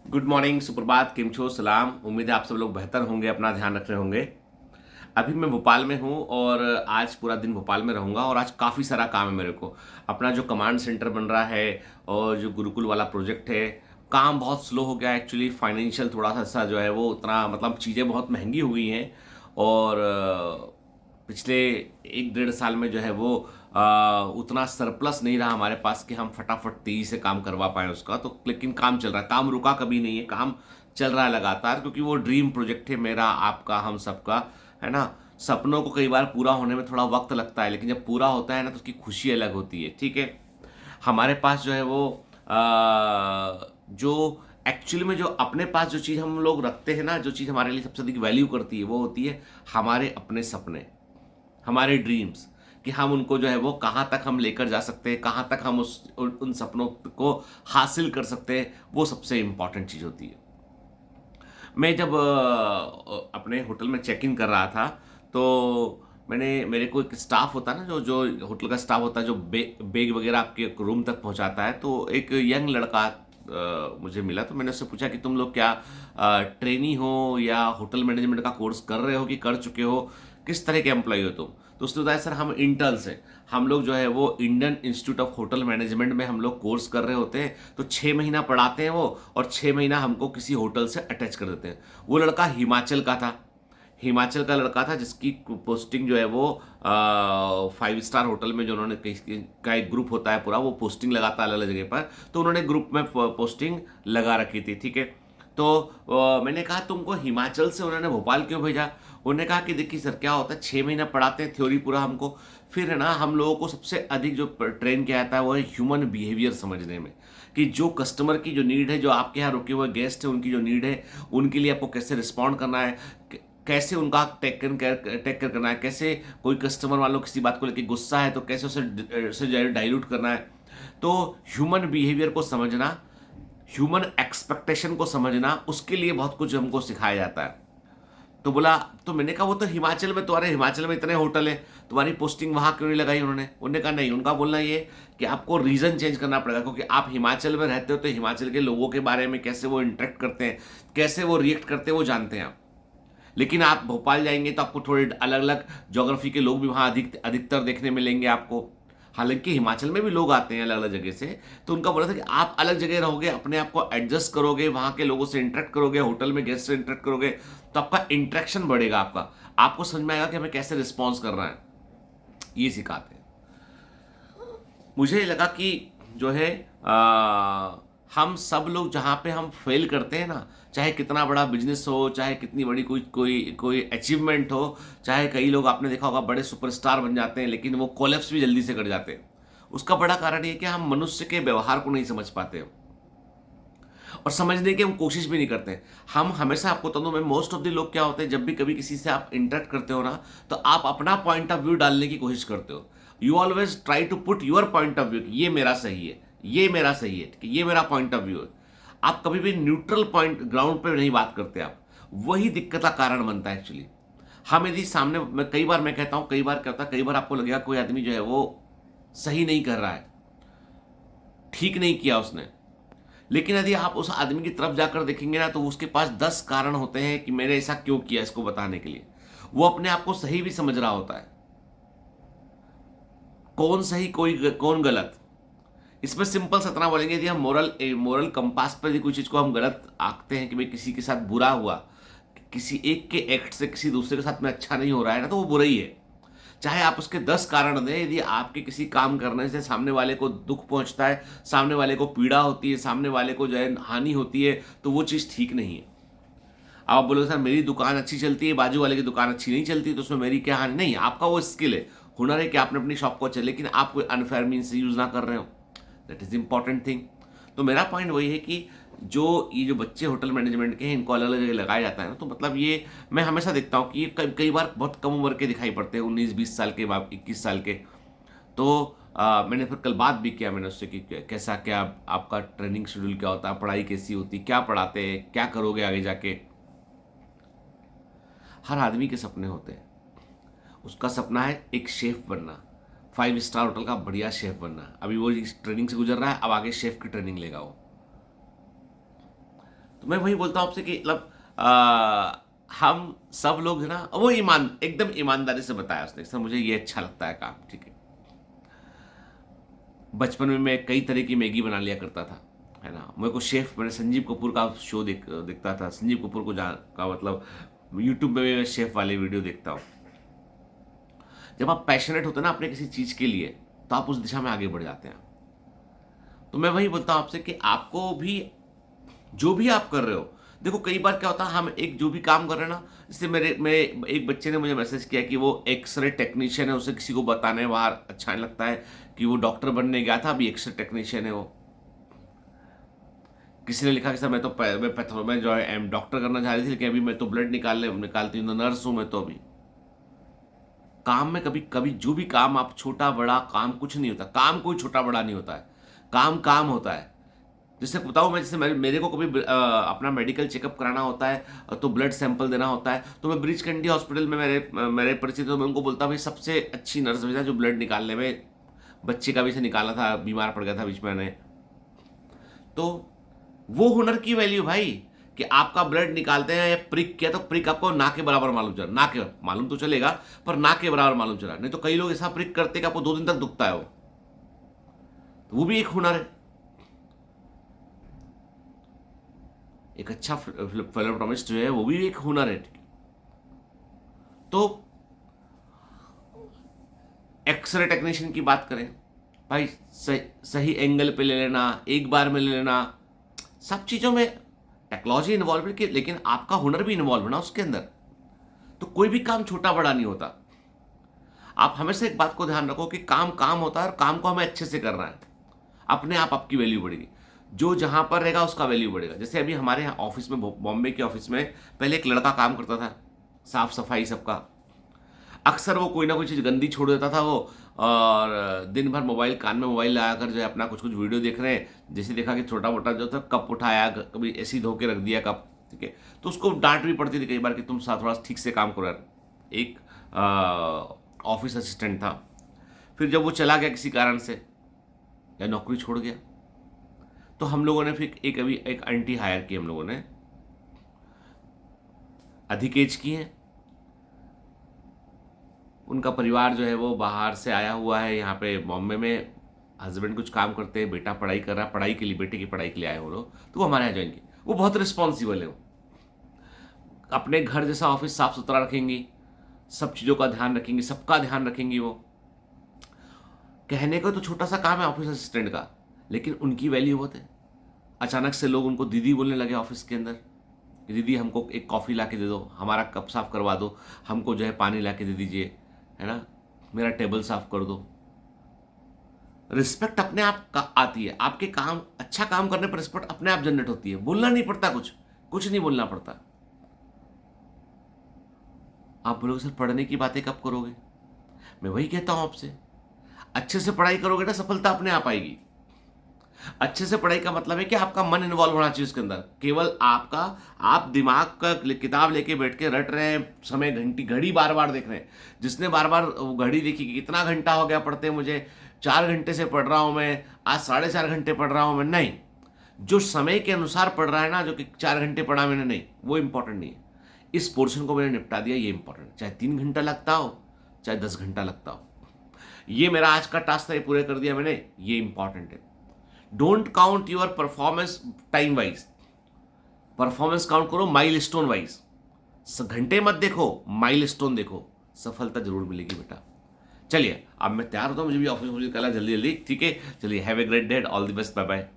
Good morning, सुप्रभात, किम छो, सलाम। उम्मीद है आप सब लोग बेहतर होंगे, अपना ध्यान रख रहे होंगे। अभी मैं भोपाल में हूँ और आज पूरा दिन भोपाल में रहूँगा और आज काफ़ी सारा काम है मेरे को। अपना जो कमांड सेंटर बन रहा है और जो गुरुकुल वाला प्रोजेक्ट है, काम बहुत स्लो हो गया एक्चुअली। फाइनेंशियल थोड़ा सा जो है वो उतना मतलब चीज़ें बहुत महंगी हुई हैं और पिछले 1 डेढ़ साल में जो है वो उतना सरप्लस नहीं रहा हमारे पास कि हम फटाफट तेजी से काम करवा पाए उसका। तो लेकिन काम चल रहा है, काम रुका कभी नहीं है, काम चल रहा है लगातार, क्योंकि वो ड्रीम प्रोजेक्ट है मेरा, आपका, हम सबका, है ना। सपनों को कई बार पूरा होने में थोड़ा वक्त लगता है, लेकिन जब पूरा होता है ना तो उसकी खुशी अलग होती है। ठीक है, हमारे पास जो है वो जो एक्चुअली में जो अपने पास जो चीज़ हम लोग रखते हैं ना, जो चीज़ हमारे लिए सबसे अधिक वैल्यू करती है, वो होती है हमारे अपने सपने, हमारे ड्रीम्स। कि हम उनको जो है वो कहाँ तक हम लेकर जा सकते हैं, कहाँ तक हम उन सपनों को हासिल कर सकते हैं, वो सबसे इम्पॉर्टेंट चीज़ होती है। मैं जब अपने होटल में चेक इन कर रहा था, तो मेरे को एक स्टाफ होता है ना, जो जो होटल का स्टाफ होता है, जो बैग वगैरह आपके रूम तक पहुंचाता है। तो एक यंग लड़का मुझे मिला। तो मैंने उससे पूछा कि तुम लोग क्या ट्रेनी हो या होटल मैनेजमेंट का कोर्स कर रहे हो कि कर चुके हो, किस तरह के एम्प्लॉय हो तुम। तो उसने बताया, सर हम इंटर्न्स हैं, हम लोग जो है वो Indian institute of hotel management में हम लोग कोर्स कर रहे होते हैं। तो 6 महीना पढ़ाते हैं वो, और 6 महीना हमको किसी होटल से अटैच कर देते हैं। वो लड़का हिमाचल का था, हिमाचल का लड़का था, जिसकी पोस्टिंग जो है वो 5 स्टार होटल में, जो उन्होंने का एक ग्रुप होता है पूरा, वो पोस्टिंग लगाता है अलग अलग जगह पर। तो उन्होंने ग्रुप में पोस्टिंग लगा रखी थी। ठीक है, तो मैंने कहा तुमको हिमाचल से उन्होंने भोपाल क्यों भेजा। उन्होंने कहा कि देखिए सर, क्या होता है, 6 महीना पढ़ाते हैं थ्योरी पूरा हमको, फिर है ना हम लोगों को सबसे अधिक जो ट्रेन किया जाता है वो है ह्यूमन बिहेवियर समझने में। कि जो कस्टमर की जो नीड है, जो आपके यहाँ रुके हुए गेस्ट है, उनकी जो नीड है, उनके लिए आपको कैसे रिस्पॉन्ड करना है, कैसे उनका टेक केयर करना है, कैसे कोई कस्टमर मान लो किसी बात को लेकर गुस्सा है तो कैसे उसे डाइल्यूट करना है। तो ह्यूमन बिहेवियर को समझना, ह्यूमन एक्सपेक्टेशन को समझना, उसके लिए बहुत कुछ हमको सिखाया जाता है। तो बोला, तो मैंने कहा वो तो हिमाचल में, तुम्हारे हिमाचल में इतने होटल है, तुम्हारी पोस्टिंग वहां क्यों नहीं लगाई उन्होंने कहा नहीं, उनका बोलना ये कि आपको रीजन चेंज करना पड़ेगा, क्योंकि आप हिमाचल में रहते हो तो हिमाचल के लोगों के बारे में कैसे वो इंटरेक्ट करते हैं, कैसे वो रिएक्ट करते हैं, वो जानते हैं आप। लेकिन आप भोपाल जाएंगे तो आपको थोड़े अलग अलग ज्योग्राफी के लोग भी वहाँ अधिकतर देखने मिलेंगे आपको। हालांकि हिमाचल में भी लोग आते हैं अलग अलग जगह से। तो उनका बोला था कि आप अलग जगह रहोगे, अपने आप को एडजस्ट करोगे, वहाँ के लोगों से इंटरेक्ट करोगे, होटल में गेस्ट से इंटरेक्ट करोगे, तो आपका इंटरेक्शन बढ़ेगा, आपको समझ में आएगा कि हमें कैसे रिस्पॉन्स करना है। ये सिखाते हैं। मुझे लगा कि जो है हम सब लोग जहाँ पे हम फेल करते हैं ना, चाहे कितना बड़ा बिजनेस हो, चाहे कितनी बड़ी कोई कोई कोई अचीवमेंट हो, चाहे कई लोग आपने देखा होगा बड़े सुपरस्टार बन जाते हैं लेकिन वो कोलैप्स भी जल्दी से कर जाते हैं। उसका बड़ा कारण ये कि हम मनुष्य के व्यवहार को नहीं समझ पाते हैं और समझने की हम कोशिश भी नहीं करते। हम हमेशा, आपको बता दूं मैं, मोस्ट ऑफ द लोग क्या होते हैं, जब भी कभी किसी से आप इंटरेक्ट करते हो ना, तो आप अपना पॉइंट ऑफ व्यू डालने की कोशिश करते हो। You always try to put your point of view, ये मेरा सही है, ये मेरा सही है, ये मेरा पॉइंट ऑफ व्यू है। आप कभी भी न्यूट्रल पॉइंट ग्राउंड पे नहीं बात करते आप। वही दिक्कत का कारण बनता है एक्चुअली। हम यदि सामने, कई बार मैं कहता हूं, कई बार क्या होता है, कई बार आपको लगेगा कोई आदमी जो है वो सही नहीं कर रहा है, ठीक नहीं किया उसने। लेकिन यदि आप उस आदमी की तरफ जाकर देखेंगे ना, तो उसके पास 10 कारण होते हैं कि मैंने ऐसा क्यों किया, इसको बताने के लिए। वो अपने आप को सही भी समझ रहा होता है, कौन सही कोई कौन गलत। इसमें सिंपल सा इतना बोलेंगे, यदि हम मोरल कंपास पर यदि कोई चीज को हम गलत आंकते हैं कि भाई किसी के साथ बुरा हुआ, किसी एक के एक्ट से किसी दूसरे के साथ में अच्छा नहीं हो रहा है ना, तो वो बुरा ही है। चाहे आप उसके 10 कारण दें, यदि आपके किसी काम करने से सामने वाले को दुख पहुंचता है, सामने वाले को पीड़ा होती है, सामने वाले को जो है हानि होती है, तो वो चीज़ ठीक नहीं है। आप बोलोगे सर मेरी दुकान अच्छी चलती है, बाजू वाले की दुकान अच्छी नहीं चलती, तो उसमें मेरी क्या हानि। नहीं, आपका वो स्किल है, हुनर है कि आपने अपनी शॉप को चले, लेकिन आप कोई अनफेयर मीन से यूज़ ना कर रहे हो। That is important thing. तो मेरा पॉइंट वही है कि ये जो बच्चे होटल मैनेजमेंट के हैं, इनको अलग अलग जगह लगाया जाता है ना, तो मतलब ये मैं हमेशा देखता हूँ कि ये कई बार बहुत कम उम्र के दिखाई पड़ते हैं, 19-20 साल के, 21 साल के। तो मैंने फिर कल बात भी किया मैंने उससे कि कैसा क्या आपका ट्रेनिंग शेड्यूल क्या होता है, पढ़ाई कैसी होती, क्या पढ़ाते हैं, क्या करोगे आगे जाके। हर आदमी के सपने होते हैं। उसका सपना है एक शेफ बनना, 5 स्टार होटल का बढ़िया शेफ बनना। अभी वो इस ट्रेनिंग से गुजर रहा है, अब आगे शेफ की ट्रेनिंग लेगा वो। तो तो मैं वही बोलता हूँ आपसे कि मतलब हम सब लोग है ना, वो एकदम ईमानदारी से बताया उसने, सर मुझे ये अच्छा लगता है काम, ठीक है। बचपन में मैं कई तरह की मैगी बना लिया करता था, है ना। मेरे को मैंने संजीव कपूर का शो देखता था, संजीव कपूर को का मतलब यूट्यूब में मैं शेफ वाले वीडियो देखता हूँ। जब आप पैशनेट होते हैं ना अपने किसी चीज़ के लिए, तो आप उस दिशा में आगे बढ़ जाते हैं। तो मैं वही बोलता हूँ आपसे कि आपको भी जो भी आप कर रहे हो, देखो कई बार क्या होता है, हम एक जो भी काम कर रहे हैं ना, जैसे मेरे एक बच्चे ने मुझे मैसेज किया कि वो एक्सरे टेक्नीशियन है, उसे किसी को बताने बाहर अच्छा नहीं लगता है कि वो डॉक्टर बनने गया था, अभी एक्सरे टेक्नीशियन है वो। किसी ने लिखा कि सर मैं जो है डॉक्टर करना चाह रही थी, लेकिन अभी मैं तो ब्लड निकालती हूँ, तो नर्स हूँ मैं तो अभी। काम में कभी कभी जो भी काम आप, छोटा बड़ा काम कुछ नहीं होता, काम कोई छोटा बड़ा नहीं होता है, काम काम होता है। जैसे बताऊँ मैं, जैसे मेरे को कभी अपना मेडिकल चेकअप कराना होता है तो ब्लड सैंपल देना होता है, तो मैं ब्रिज कैंडी हॉस्पिटल में मेरे परिचित, तो मैं उनको बोलता भाई सबसे अच्छी नर्स भेजा जो ब्लड निकालने में, बच्चे का भी से निकाला था, बीमार पड़ गया था बीच में मैंने। तो वो हुनर की वैल्यू भाई, कि आपका ब्लड निकालते हैं या प्रिक किया, तो प्रिक आपको ना के बराबर मालूम चला, ना के मालूम तो चलेगा पर ना के बराबर मालूम चला, नहीं तो कई लोग ऐसा प्रिक करते कि आपको 2 दिन तक दुखता है वो, तो वो भी एक हुनर है। एक अच्छा फिलोप्टोमिस्ट जो है वो भी एक हुनर है। तो एक्सरे टेक्नीशियन की बात करें भाई, सही एंगल पे ले लेना, एक बार में ले लेना, सब चीज़ों में टेक्नोलॉजी इन्वॉल्व है, लेकिन आपका हुनर भी इन्वॉल्व है ना उसके अंदर। तो कोई भी काम छोटा बड़ा नहीं होता। आप हमेशा एक बात को ध्यान रखो कि काम काम होता है और काम को हमें अच्छे से करना है, अपने आप आपकी वैल्यू बढ़ेगी। जो जहां पर रहेगा उसका वैल्यू बढ़ेगा। जैसे अभी हमारे यहाँ ऑफिस में, बॉम्बे के ऑफिस में पहले एक लड़का काम करता था, साफ सफाई सबका। अक्सर वो कोई ना कोई चीज़ गंदी छोड़ देता था वो, और दिन भर कान में मोबाइल लगाकर जो है अपना कुछ कुछ वीडियो देख रहे हैं। जैसे देखा कि छोटा मोटा जो था, कप उठाया, कभी ऐसी धो के रख दिया कप, ठीक है, तो उसको डांट भी पड़ती थी कई बार कि तुम थोड़ा ठीक से काम करो यार। एक ऑफिस असिस्टेंट था, फिर जब वो चला गया किसी कारण से या नौकरी छोड़ गया, तो हम लोगों ने फिर एक आंटी हायर की, हम लोगों ने अधिक एज की है, उनका परिवार जो है वो बाहर से आया हुआ है, यहाँ पे बॉम्बे में हस्बैंड कुछ काम करते हैं, बेटा पढ़ाई कर रहा है, पढ़ाई के लिए, बेटे की पढ़ाई के लिए आए वो लोग, तो वो हमारे यहाँ ज्वाइन किए। वो बहुत रिस्पॉन्सिबल है, वो अपने घर जैसा ऑफिस साफ सुथरा रखेंगी, सब चीज़ों का ध्यान रखेंगी, सबका ध्यान रखेंगी। वो कहने को तो छोटा सा काम है ऑफिस असिस्टेंट का, लेकिन उनकी वैल्यू बहुत है। अचानक से लोग उनको दीदी बोलने लगे ऑफिस के अंदर, कि दीदी हमको एक कॉफ़ी ला के दे दो, हमारा कप साफ करवा दो, हमको जो है पानी ला के दे दीजिए, है ना, मेरा टेबल साफ कर दो। रिस्पेक्ट अपने आप का आती है, आपके काम, अच्छा काम करने पर रिस्पेक्ट अपने आप जनरेट होती है, बोलना नहीं पड़ता, कुछ नहीं बोलना पड़ता। आप बोलोगे सर पढ़ने की बातें कब करोगे? मैं वही कहता हूं आपसे, अच्छे से पढ़ाई करोगे ना, सफलता अपने आप आएगी। अच्छे से पढ़ाई का मतलब है कि आपका मन इन्वॉल्व होना चाहिए उसके अंदर। केवल आप दिमाग का किताब लेके बैठ के रट रहे हैं, समय घड़ी बार बार देख रहे हैं। जिसने बार बार घड़ी देखी कि कितना घंटा हो गया पढ़ते मुझे, 4 घंटे से पढ़ रहा हूं मैं, आज 4.5 घंटे पढ़ रहा हूं मैं, नहीं, जो समय के अनुसार पढ़ रहा है ना, जो कि 4 घंटे पढ़ा मैंने, नहीं, वो इंपॉर्टेंट नहीं है। इस पोर्शन को मैंने निपटा दिया, ये इंपॉर्टेंट, चाहे 3 घंटा लगता हो चाहे 10 घंटा लगता हो, ये मेरा आज का टास्क था, ये पूरे कर दिया मैंने, ये इंपॉर्टेंट है। Don't count your performance time wise, performance count करो माइलस्टोन वाइज। घंटे मत देखो, माइलस्टोन देखो, सफलता जरूर मिलेगी बेटा। चलिए अब मैं तैयार होता हूँ, मुझे भी ऑफिस मुझे कल जल्दी जल्दी, ठीक है। चलिए, have a great day, all the best, bye bye.